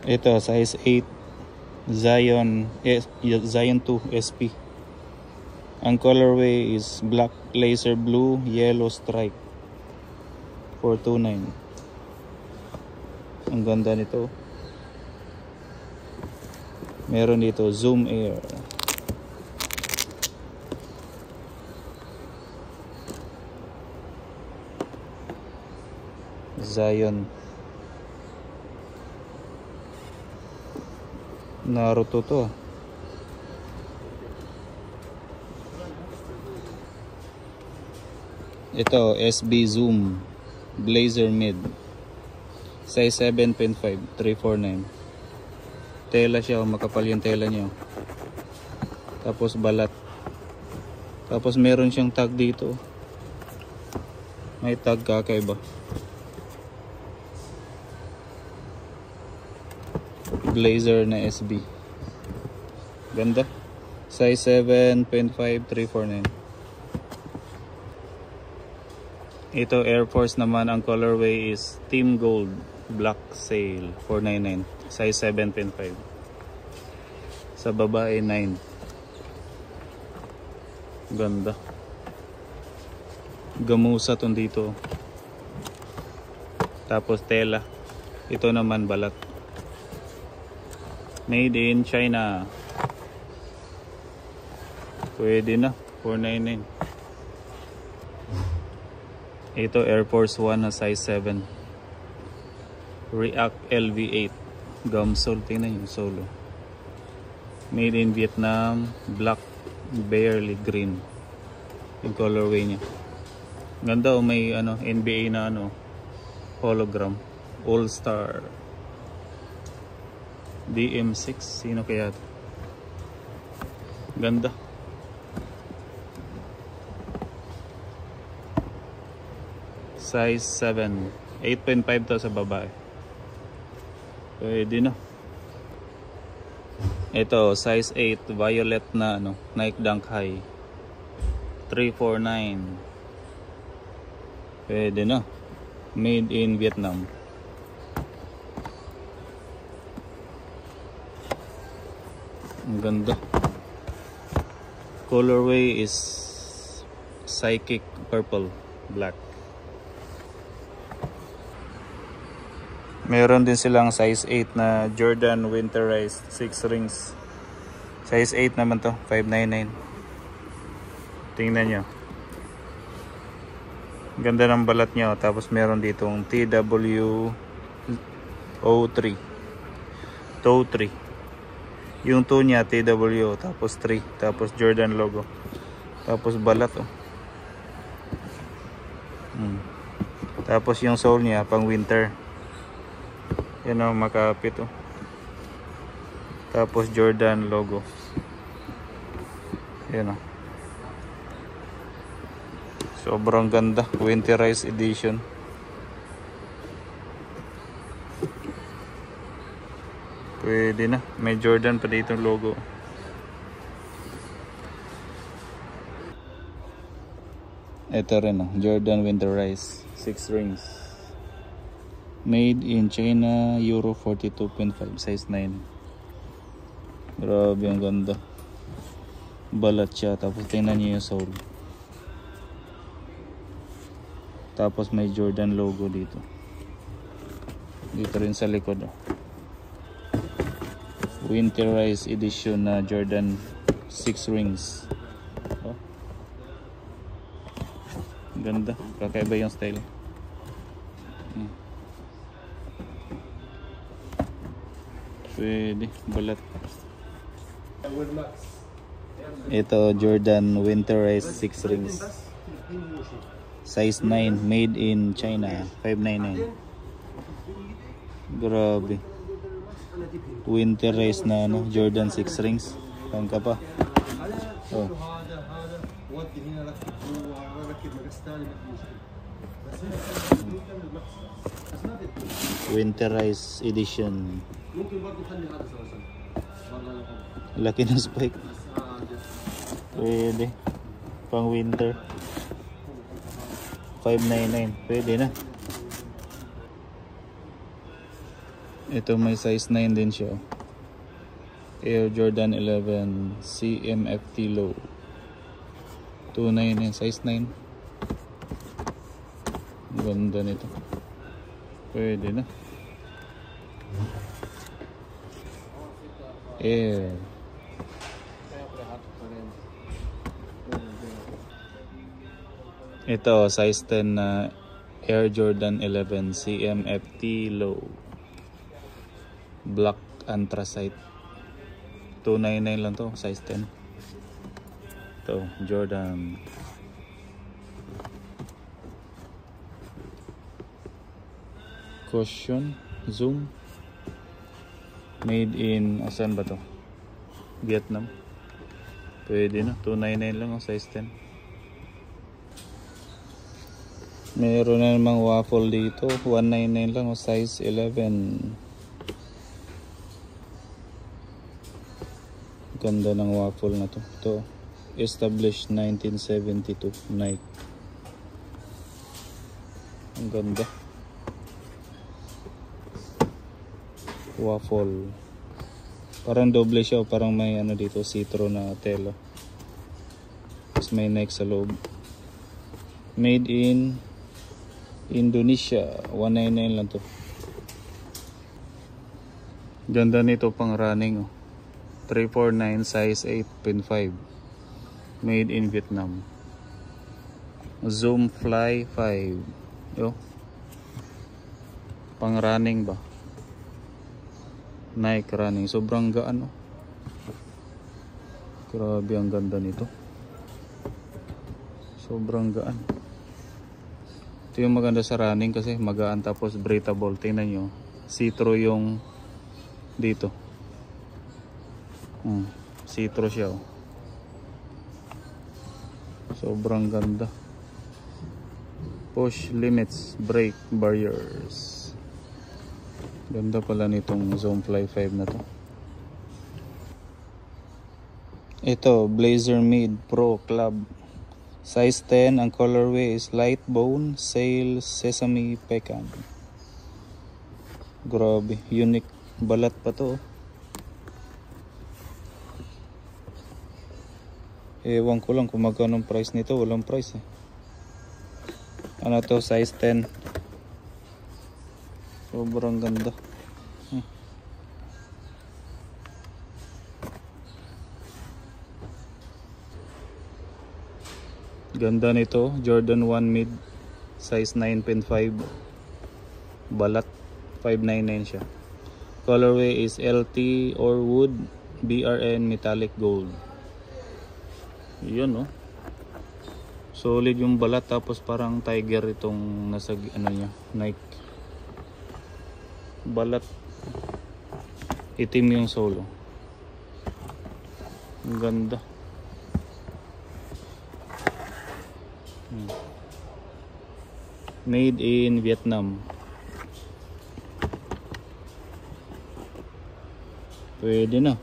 Ito size 8 Zion 2 SP. Ang colorway is black, laser blue, yellow stripe. 429. Ang ganda nito. Meron dito Zoom Air. Zion. Naruto to. Ito SB Zoom Blazer Mid. Size 7.5, 349. Tela siya, makapal yung tela niya. Tapos balat. Tapos meron siyang tag dito. May tag kakaiba. Blazer na SB. Ganda. Size 7.5, 349. Ito Air Force naman, ang colorway is Team Gold Black Sail, 499. Size 7.5. Sa babae 9. Ganda. Gamusa tong dito. Tapos tela. Ito naman balat. Made in China. Pwede na, 499. Ito Air Force 1 na size 7. React LV8. Gum sole. Tingnan yung solo. Made in Vietnam. Black barely green. Yung colorway niya. Ganda o, may NBA na hologram. All Star. DM6. Sino kaya ito? Ganda. Size 7. 8.5 to sa babae. Pwede na. Ito size 8 violet na Nike Dunk High. 349. Pwede na. Made in Vietnam. Ang ganda. Colorway is Psychic Purple Black. Meron din silang size 8 na Jordan Winterized 6 rings. Size 8 naman to, 599. Tingnan nyo. Ganda ng balat nyo. Tapos meron ditong TW03. Toe 3. Yung toe niya TW, tapos 3, tapos Jordan logo. Tapos balat Tapos yung sole niya pang winter. Yan makapit Tapos Jordan logo. Yan sobrang ganda. Winterized edition. Pwede na. May Jordan pa dito logo. Ito rin Jordan Winterized 6 rings. Made in China, Euro 42.5, size 9. Grabe, ang ganda. Balat siya. Tapos tingnan niyo yung sole. Tapos may Jordan logo dito. Dito rin sa likod. Winterized edition na Jordan 6 rings. Ganda. Kakaiba yung style. Pwede. Balat. Ito Jordan Winterized 6 rings. Size 9. Made in China. 599. Grabe. Winterized na Jordan 6 rings. Pangka pa. Winterized edition. Laki ng spike. Pwede. Pang winter. 599. Pwede na. Ito may size 9 din siya. Air Jordan 11 CMFT low. 2.9 yan, size 9. Ganda nito. Pwede na. Air. Ito size 10 na Air Jordan 11 CMFT low. Black anthracite. 299 lang to, size 10. Ito, Jordan. Caution, zoom. Made in, asan ba to? Vietnam. Pwede na, 299 lang ang size 10. Meron na namang waffle dito, 199 lang ang size 11. Ganda ng waffle na to. Ito, established 1972 Nike. Ang ganda. Waffle. Parang doble siya, parang may ano dito, citro na tela. Tapos may Nike sa loob. Made in Indonesia. 199 lang to. Ganda nito pang running, oh. 349 size 8.5. Made in Vietnam. Zoom Fly 5. Yo. Pang running ba? Nike running. Sobrang gaan, oh. Grabe ang ganda nito. Sobrang gaan. Ito yung maganda sa running kasi magaan tapos breathable. Tingnan nyo. Citro yung dito. Citro siya, oh. Sobrang ganda. Push limits, brake barriers. Ganda pala nitong Zoomfly 5 na to. Ito, Blazer Mid Pro Club. Size 10, ang colorway is light bone, sail, sesame, pecan. Grabe, unique. Balat pa to, oh. Ewan ko lang kung magkano ang price nito. Walang price, eh. Ano to, size 10. Sobrang ganda. Ganda nito, Jordan 1 mid, size 9.5. Balat, 599 siya. Colorway is LT or wood, BRN metallic gold. Yun, oh. Solid yung balat, tapos parang tiger itong nasa ano niya, Nike. Balat. Itim yung solo. Ang ganda. Made in Vietnam. Pwede na.